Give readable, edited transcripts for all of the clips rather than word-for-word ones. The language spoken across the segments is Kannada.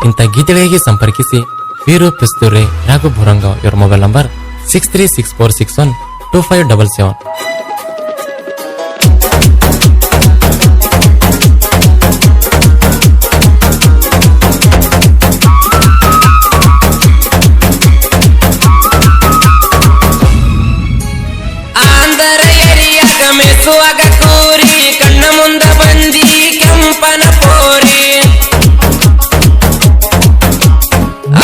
ಇಂಥ ಗೀತೆಗಳಿಗೆ ಸಂಪರ್ಕಿಸಿ ವೀರು ಪಿಸ್ತೂರೆ ರಾಘು ಭುರಂಗಾವ್ ಇವರ ಮೊಬೈಲ್ ನಂಬರ್ 6364612577. ಮೆಸುವಾಗ ಕೂರಿ ಕಣ್ಣ ಮುಂದ ಬಂದಿ ಕೆಂಪನ ಪೋರಿ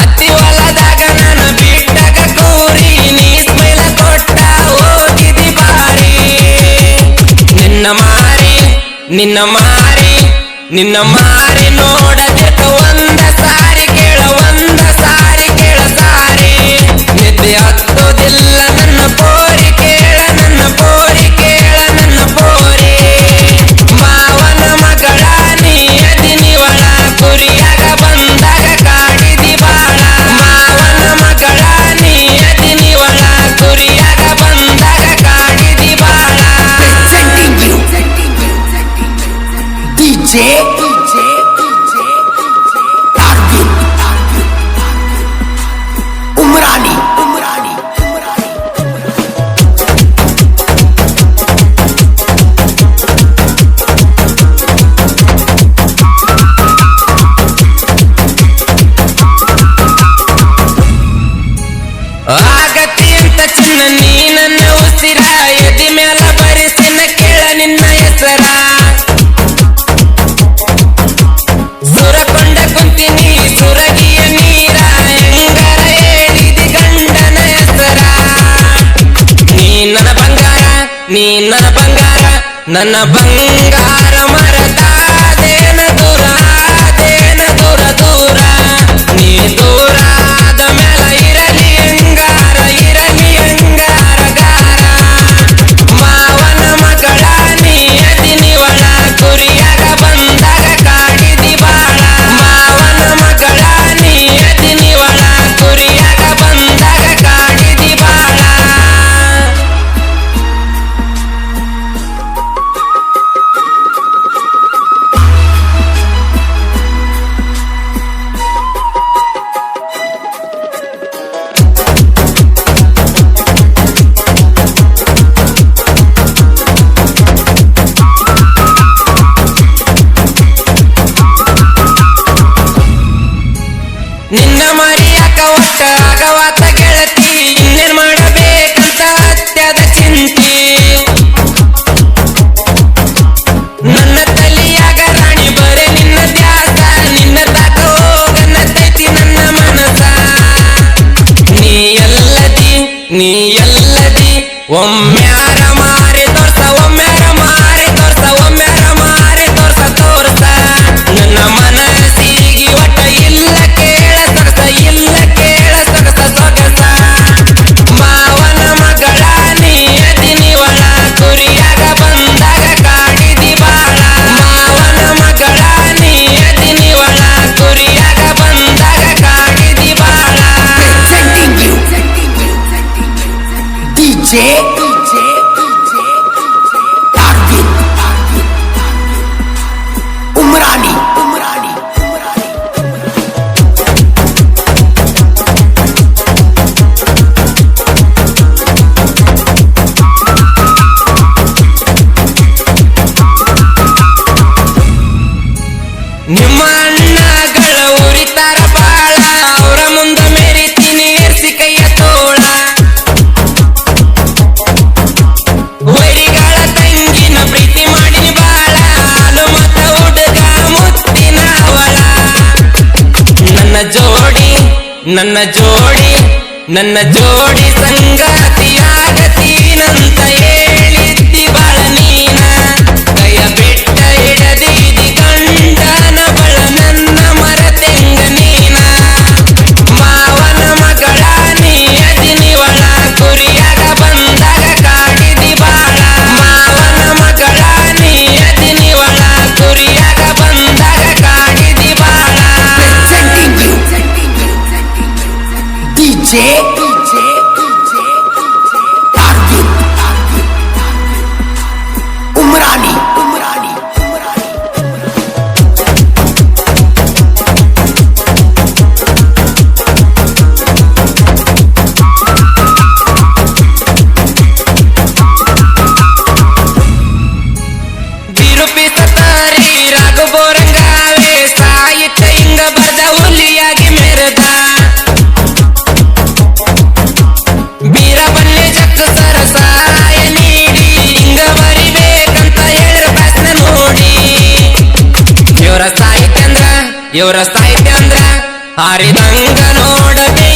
ಅತ್ತಿ ಹೊಲದಾಗ ನನ್ನ ಬಿಟ್ಟಾಗ ಕೂರಿ ನೀ ಸ್ಮೈಲ ಕೊಟ್ಟ ಹೋಗಿದಿ ಬಾರಿ. ನಿನ್ನ ಮಾರಿ ನೋಡದಿರ್ತ ಒಂದ ಸಾರಿ ಕೇಳ ಸಾರಿ ನಿದ್ದೆ ಹತ್ತೋದಿಲ್ಲ ನನ್ನ ಪೋರಿ ಕೇಳ ನನ್ನ ಪೋರಿ ಮಾವನ ಮಗಳ ನೀ ಅದಿನಿವಳ ಕುರಿಯಾಗ ಬಂದಾಗ ಕಾಡಿದಿ ಬಾಳ. ಮಾವನ ಮಗಳ ನೀ ಅದಿನಿವಳ ಕುರಿಯಾಗ ಬಂದಾಗ ಕಾಡಿದಿ ಬಾಳ. DJ ಉಮ್ರಾನಿ ಆಗತಿ ಅಂತ ಚಿನ್ನ ನೀ ನನ್ನ ಉಸಿರ ಎದಿ ಮ್ಯಾಲ ಬರಿಸಿನ ಕೇಳ ನಿನ್ನ ಹೆಸರ. ಸುರಕೊಂಡ ಕುಂತಿನಿ ಸುರಗಿಯ ನೀರ ಹೆಂಗರ ಹೇಳಿದಿ ಗಂಡನ ಹೆಸರ. ನೀ ನನ್ನ ಬಂಗಾರ ನನ್ನ ಬಂಗಾರ ಮರದಾದೇನ ದೂರ ನೀ ದೂರ ಆದ ಮೇಲ ಇರಲಿ ಹೆಂಗಾರ ಗಾರ. ಮಾವನ ಮಗಳ ನೀ ಅದಿನಿವಳ ಕುರಿಯಾಗ ಬಂದಾಗ ಕಾಡಿದಿ ಬಾಳ. ಮಾವನ ಮಗಳ ನೀ ಅದಿನಿವಳ ಕುರಿಯಾಗ ಬಂದಾಗ ಕಾಡಿದಿ ಬಾಳ. ನಿನ್ನ ಮರಿಯಾಕ ಒಟ್ಟ ಆಗವಾತ ಗೆಳತಿ ಇನ್ನೇನ್ ಮಾಡಬೇಕಂತ ಅತ್ಯದ ಚಿಂತಿ. ನನ್ನ ತಲಿಯಾಗ ರಾಣಿ ಬರೆ ನಿನ್ನ ದ್ಯಾಸ ನಿನ್ನ ತಾಕ ಹೋಗನತೈತಿ ನನ್ನ ಮನಸ. ನೀ ಎಲ್ಲದಿ ಒಮ್ಮ್ಯಾರ ಮಾರಿ ತೋರ್ಸ ನನ್ನ ಮನಸ್ಸಿಗೆ ಒಟ್ಟ ಇಲ್ಲ ಕೇಳ ಸೊಗಸ. ಮಾವನ ಮಗಳ ನೀ ಅದಿನಿವಳ ಕುರಿಯಾಗ ಬಂದಾಗ ಕಾಡಿದಿ ಬಾಳ. ಮಾವನ ಮಗಳ ನೀ ಅದಿನಿವಳ ಕುರಿಯಾಗ ಬಂದಾಗ ಕಾಡಿದಿ ಬಾಳ. DJ ಉಮ್ರಾನಿ ನಿಮ್ಮ ಅಣ್ಣಗಳ ಉರಿತಾರ ಬಾಳ ಅವರ ಮುಂದ ಮೆರಿತೀನಿ ಏರ್ಸಿ ಕೈಯ ತೋಳ. ವೈರಿಗಳ ತಂಗಿನ ಪ್ರೀತಿ ಮಾಡಿನಿ ಬಾಳ ಹಾಲು ಮತ ಹುಡುಗ ಮುತ್ತಿನ ಅವಳ. ನನ್ನ ಜೋಡಿ ಸಂಗಾತಿಯಾಗತೀನಂತ ಹೇಳಿದ್ದಿ ಬಾಳ ನೀನ. ಕೈಯ ಬಿಟ್ಟ ಹಿಡದಿದಿ ಗಂಡನ ಬಳ ನನ್ನ ಮರತೆಂಗ ನೀನ. ಮಾವನ ಮಗಳ ನೀ ಅದಿನಿವಳ ಕುರಿಯಾಗ ಬಂದಾಗ ಕಾಡಿದಿ ಬಾಳ. ಮಾವನ ಮಗಳ ನೀ ಅದಿನಿವಳ ಕುರಿಯಾಗ ಬಂದಾಗ ಕಾಡಿದಿ ಬಾಳ. DJ ಉಮ್ರಾನಿ ಇವ್ರ ಸ್ಥಾಯಿತೆ ಅಂದ್ರ ಹಾರಿದಂಗ ನೋಡಬೇಕು